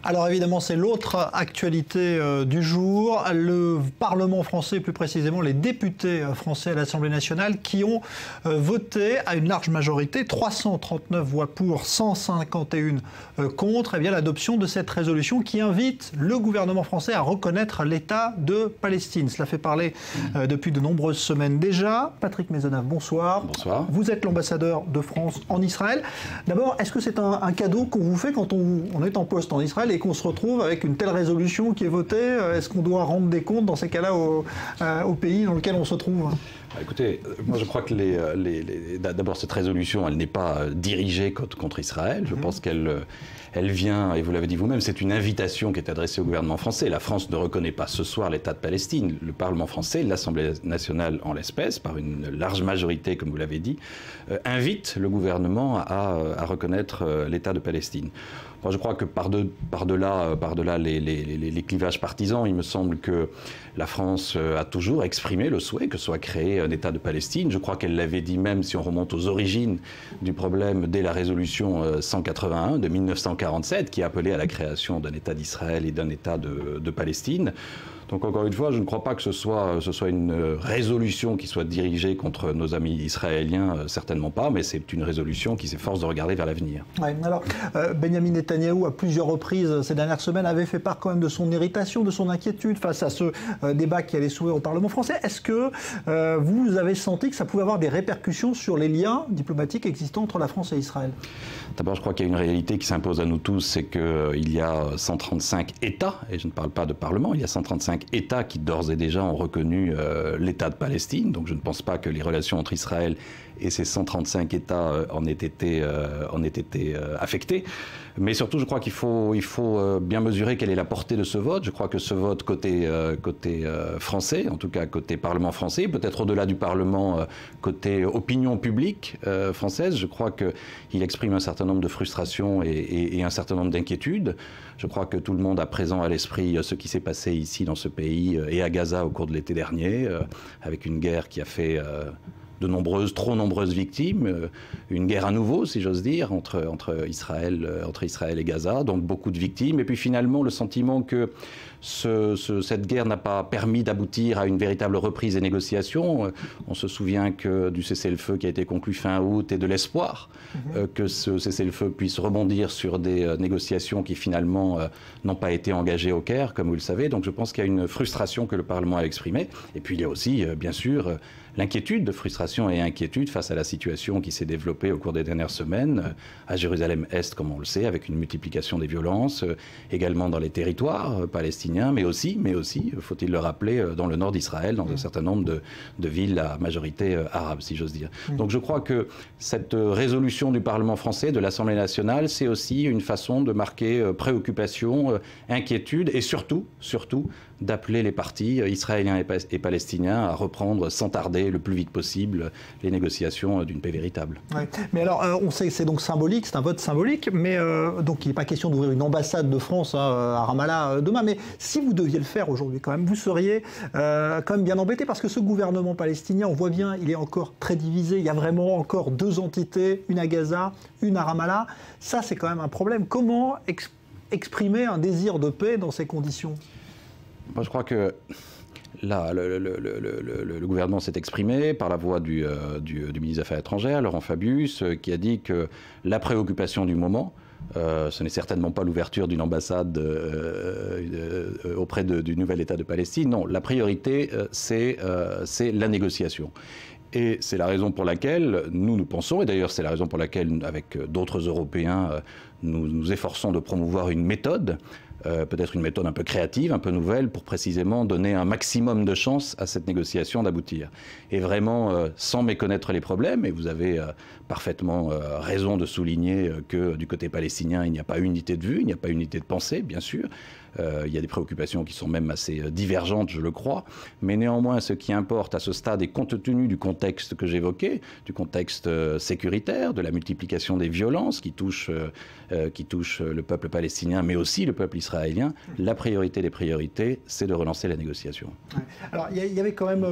Alors évidemment, c'est l'autre actualité du jour. Le Parlement français, plus précisément les députés français à l'Assemblée nationale, qui ont voté à une large majorité, 339 voix pour, 151 contre, eh bien l'adoption de cette résolution qui invite le gouvernement français à reconnaître l'État de Palestine. Cela fait parler depuis de nombreuses semaines déjà. Patrick Maisonneuve, bonsoir. Bonsoir. Vous êtes l'ambassadeur de France en Israël. D'abord, est-ce que c'est un cadeau qu'on vous fait quand on est en poste en Israël et qu'on se retrouve avec une telle résolution qui est votée? Est-ce qu'on doit rendre des comptes dans ces cas-là au pays dans lequel on se trouve? Écoutez, moi je crois que d'abord cette résolution, elle n'est pas dirigée contre Israël. Je pense qu'elle vient, et vous l'avez dit vous-même, c'est une invitation qui est adressée au gouvernement français. La France ne reconnaît pas ce soir l'État de Palestine. Le Parlement français, l'Assemblée nationale en l'espèce, par une large majorité, comme vous l'avez dit, invite le gouvernement à reconnaître l'État de Palestine. Moi, je crois que par-delà les clivages partisans, il me semble que la France a toujours exprimé le souhait que soit créé un État de Palestine. Je crois qu'elle l'avait dit même, si on remonte aux origines du problème, dès la résolution 181 de 1947, qui appelait à la création d'un État d'Israël et d'un État de Palestine. Donc encore une fois, je ne crois pas que ce soit une résolution qui soit dirigée contre nos amis israéliens, certainement pas, mais c'est une résolution qui s'efforce de regarder vers l'avenir. Ouais, alors, Benyamin Netanyahou, à plusieurs reprises ces dernières semaines, avait fait part quand même de son irritation, de son inquiétude face à ce débat qui allait s'ouvrir au Parlement français. Est-ce que vous avez senti que ça pouvait avoir des répercussions sur les liens diplomatiques existants entre la France et Israël? D'abord, je crois qu'il y a une réalité qui s'impose à nous tous, c'est qu'il y a 135 États, et je ne parle pas de Parlement, il y a 135 États qui d'ores et déjà ont reconnu l'État de Palestine. Donc je ne pense pas que les relations entre Israël et ces 135 États en aient été affectées. Mais surtout, je crois qu'il faut bien mesurer quelle est la portée de ce vote. Je crois que ce vote côté français, en tout cas côté Parlement français, peut-être au-delà du Parlement, côté opinion publique française, je crois qu'il exprime un certain nombre de frustrations et un certain nombre d'inquiétudes. Je crois que tout le monde a présent à l'esprit ce qui s'est passé ici dans ce pays et à Gaza au cours de l'été dernier, avec une guerre qui a fait trop nombreuses victimes, une guerre à nouveau, si j'ose dire, entre Israël et Gaza, donc beaucoup de victimes, et puis finalement le sentiment que cette guerre n'a pas permis d'aboutir à une véritable reprise des négociations. On se souvient que du cessez-le-feu qui a été conclu fin août et de l'espoir que ce cessez-le-feu puisse rebondir sur des négociations qui finalement n'ont pas été engagées au Caire, comme vous le savez. Donc je pense qu'il y a une frustration que le Parlement a exprimée. Et puis il y a aussi, bien sûr, l'inquiétude, de frustration et inquiétude face à la situation qui s'est développée au cours des dernières semaines à Jérusalem-Est, comme on le sait, avec une multiplication des violences, également dans les territoires palestiniens, mais aussi, faut-il le rappeler, dans le nord d'Israël, dans un certain nombre de villes à majorité arabe, si j'ose dire. Donc je crois que cette résolution du Parlement français, de l'Assemblée nationale, c'est aussi une façon de marquer préoccupation, inquiétude et surtout, d'appeler les partis israéliens et palestiniens à reprendre sans tarder, le plus vite possible, les négociations d'une paix véritable. Ouais. Mais alors, on sait que c'est donc symbolique, c'est un vote symbolique, mais donc il n'est pas question d'ouvrir une ambassade de France à Ramallah demain, mais si vous deviez le faire aujourd'hui quand même, vous seriez quand même bien embêté, parce que ce gouvernement palestinien, on voit bien, il est encore très divisé, il y a vraiment encore deux entités, une à Gaza, une à Ramallah. Ça, c'est quand même un problème. Comment exprimer un désir de paix dans ces conditions? Moi, je crois que là, le gouvernement s'est exprimé par la voix du ministre des Affaires étrangères, Laurent Fabius, qui a dit que la préoccupation du moment, ce n'est certainement pas l'ouverture d'une ambassade auprès du nouvel État de Palestine. Non, la priorité, c'est la négociation. Et c'est la raison pour laquelle nous pensons, et d'ailleurs c'est la raison pour laquelle, avec d'autres Européens, nous nous efforçons de promouvoir une méthode, peut-être une méthode un peu créative, un peu nouvelle, pour précisément donner un maximum de chances à cette négociation d'aboutir. Et vraiment, sans méconnaître les problèmes, et vous avez parfaitement raison de souligner que du côté palestinien, il n'y a pas unité de vue, il n'y a pas unité de pensée, bien sûr. Il y a des préoccupations qui sont même assez divergentes, je le crois. Mais néanmoins, ce qui importe à ce stade, et compte tenu du contexte que j'évoquais, du contexte sécuritaire, de la multiplication des violences qui touchent le peuple palestinien, mais aussi le peuple israélien, la priorité des priorités, c'est de relancer la négociation. Alors, il y avait quand même,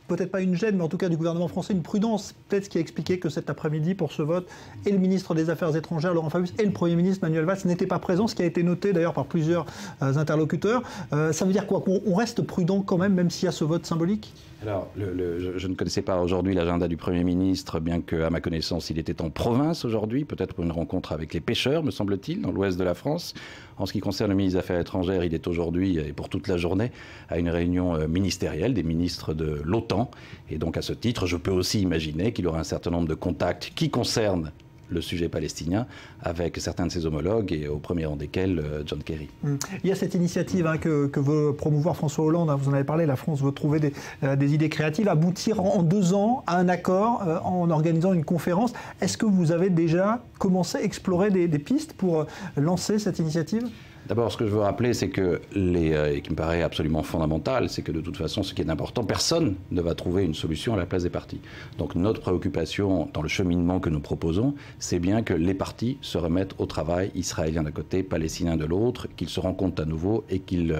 peut-être pas une gêne, mais en tout cas du gouvernement français, une prudence, peut-être ce qui a expliqué que cet après-midi, pour ce vote, et le ministre des Affaires étrangères, Laurent Fabius, et le Premier ministre, Manuel Valls, n'étaient pas présents, ce qui a été noté d'ailleurs par plusieurs interlocuteurs. Ça veut dire quoi? Qu'on reste prudent quand même s'il y a ce vote symbolique? Alors, je ne connaissais pas aujourd'hui l'agenda du Premier ministre, bien qu'à ma connaissance, il était en province aujourd'hui, peut-être pour une rencontre avec les pêcheurs, me semble-t-il, dans l'ouest de la France. En ce qui concerne le ministre des Affaires étrangères, il est aujourd'hui, et pour toute la journée, à une réunion ministérielle des ministres de l'OTAN. Et donc, à ce titre, je peux aussi imaginer qu'il aura un certain nombre de contacts qui concernent le sujet palestinien avec certains de ses homologues et au premier rang desquels John Kerry. Il y a cette initiative que veut promouvoir François Hollande, vous en avez parlé, la France veut trouver des idées créatives, aboutir en 2 ans à un accord en organisant une conférence. Est-ce que vous avez déjà commencé à explorer des pistes pour lancer cette initiative ? D'abord, ce que je veux rappeler, c'est que, et qui me paraît absolument fondamental, c'est que de toute façon, ce qui est important, personne ne va trouver une solution à la place des partis. Donc notre préoccupation dans le cheminement que nous proposons, c'est bien que les partis se remettent au travail, israéliens d'un côté, palestiniens de l'autre, qu'ils se rencontrent à nouveau et qu'ils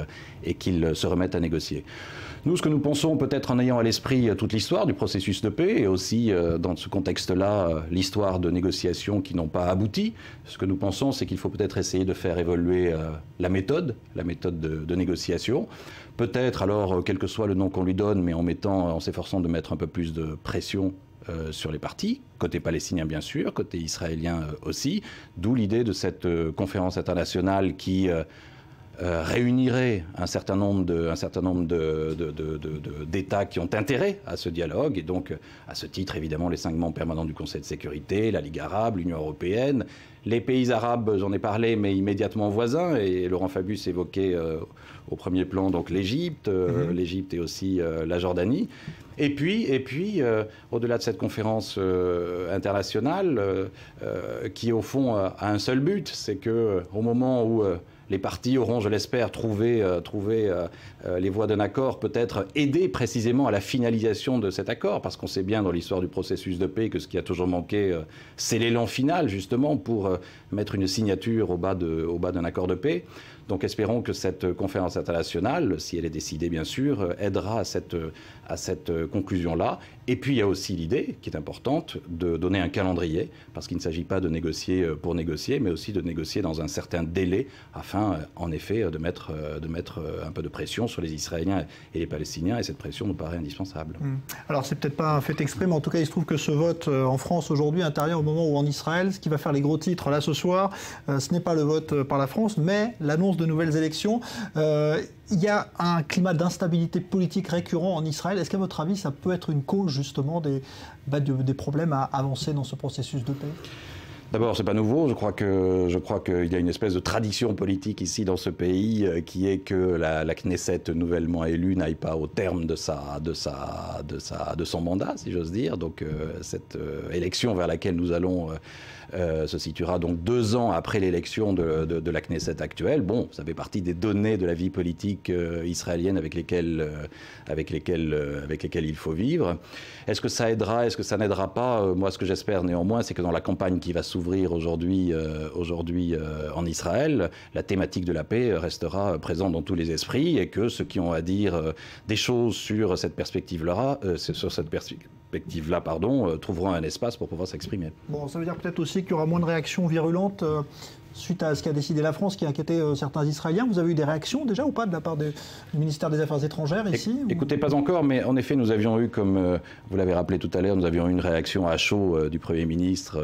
se remettent à négocier. Nous, ce que nous pensons, peut-être en ayant à l'esprit toute l'histoire du processus de paix et aussi, dans ce contexte-là, l'histoire de négociations qui n'ont pas abouti, ce que nous pensons, c'est qu'il faut peut-être essayer de faire évoluer la méthode de négociation. Peut-être, alors, quel que soit le nom qu'on lui donne, mais en s'efforçant de mettre un peu plus de pression sur les partis, côté palestinien bien sûr, côté israélien aussi, d'où l'idée de cette conférence internationale qui réunirait un certain nombre d'États qui ont intérêt à ce dialogue. Et donc, à ce titre, évidemment, les 5 membres permanents du Conseil de sécurité, la Ligue arabe, l'Union européenne, les pays arabes, j'en ai parlé, mais immédiatement voisins. Et Laurent Fabius évoquait au premier plan donc l'Égypte, l'Égypte et aussi la Jordanie. Et puis au-delà de cette conférence internationale, qui au fond a un seul but, c'est qu'au moment où les partis auront, je l'espère, trouvé les voies d'un accord, peut-être aider précisément à la finalisation de cet accord, parce qu'on sait bien dans l'histoire du processus de paix que ce qui a toujours manqué, c'est l'élan final, justement, pour mettre une signature au bas d'un accord de paix. Donc espérons que cette conférence internationale, si elle est décidée bien sûr, aidera à cette conclusion-là. Et puis il y a aussi l'idée, qui est importante, de donner un calendrier, parce qu'il ne s'agit pas de négocier pour négocier, mais aussi de négocier dans un certain délai, afin en effet de mettre un peu de pression sur les Israéliens et les Palestiniens, et cette pression nous paraît indispensable. Alors c'est peut-être pas un fait exprès, mais en tout cas il se trouve que ce vote en France aujourd'hui intervient au moment où en Israël, ce qui va faire les gros titres là ce soir, ce n'est pas le vote par la France, mais l'annonce de nouvelles élections. Il y a un climat d'instabilité politique récurrent en Israël. Est-ce qu'à votre avis, ça peut être une cause justement des problèmes à avancer dans ce processus de paix ? D'abord, c'est pas nouveau. Je crois qu'il y a une espèce de tradition politique ici dans ce pays qui est que la Knesset nouvellement élue n'aille pas au terme de son mandat, si j'ose dire. Donc cette élection vers laquelle nous allons se situera donc 2 ans après l'élection de la Knesset actuelle. Bon, ça fait partie des données de la vie politique israélienne avec lesquelles il faut vivre. Est-ce que ça aidera? Est-ce que ça n'aidera pas? Moi, ce que j'espère néanmoins, c'est que dans la campagne qui va s'ouvrir aujourd'hui en Israël, la thématique de la paix restera présente dans tous les esprits et que ceux qui ont à dire des choses sur cette perspective-là, trouveront un espace pour pouvoir s'exprimer. Bon, ça veut dire peut-être aussi qu'il y aura moins de réactions virulentes suite à ce qu'a décidé la France, qui a inquiété certains Israéliens. Vous avez eu des réactions déjà ou pas de la part du ministère des Affaires étrangères ici? Écoutez, pas encore, mais en effet, nous avions eu, comme vous l'avez rappelé tout à l'heure, nous avions eu une réaction à chaud du Premier ministre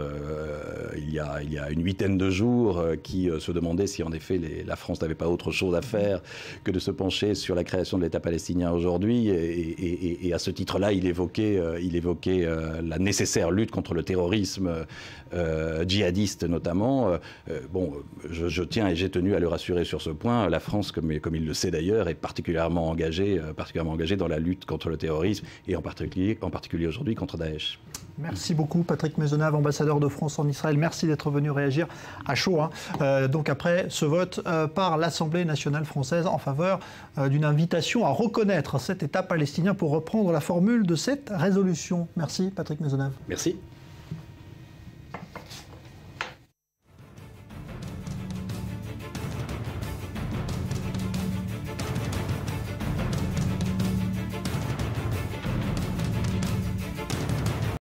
il y a une 8aine de jours qui se demandait si en effet la France n'avait pas autre chose à faire que de se pencher sur la création de l'État palestinien aujourd'hui. Et à ce titre-là, il évoquait la nécessaire lutte contre le terrorisme djihadiste notamment. Bon, je tiens et j'ai tenu à le rassurer sur ce point. La France, comme il le sait d'ailleurs, est particulièrement engagée dans la lutte contre le terrorisme et en particulier aujourd'hui contre Daesh. Merci beaucoup Patrick Maisonneuve, ambassadeur de France en Israël. Merci d'être venu réagir à chaud. Donc après ce vote par l'Assemblée nationale française en faveur d'une invitation à reconnaître cet État palestinien pour reprendre la formule de cette résolution. Merci Patrick Maisonneuve. Merci.